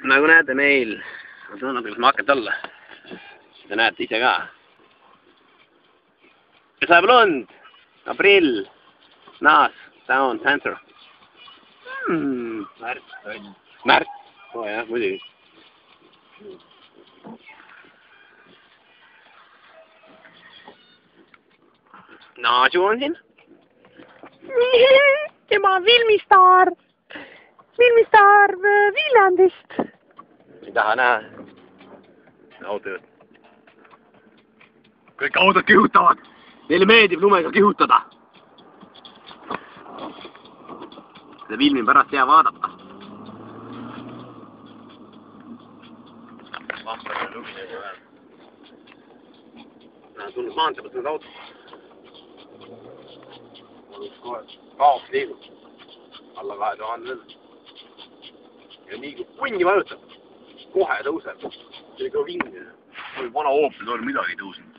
Nagu näete meil, ma tunnen natuke maket alla. Te näete ise ka. Ja sajab lund. Aprill. Naas. Town center. Märts. Oo jah, muidugi. Naasu on siin. Tema on filmistaar. Filmistaar Viljandist. Ei taha näha. Autojuht. Kõik autod kihutavad. Neile meeldib lumega kihutada. Seda filmi pärast hea vaadata. Vampar on lumi nagu vähem. Tundub maantee pealt need autod. Kaoks liigub. Alla 2000 veel. Ja nii kui punni vajutab, kohe tõuseb. See oli ka vingi. Vana Opel on midagi tõusnud.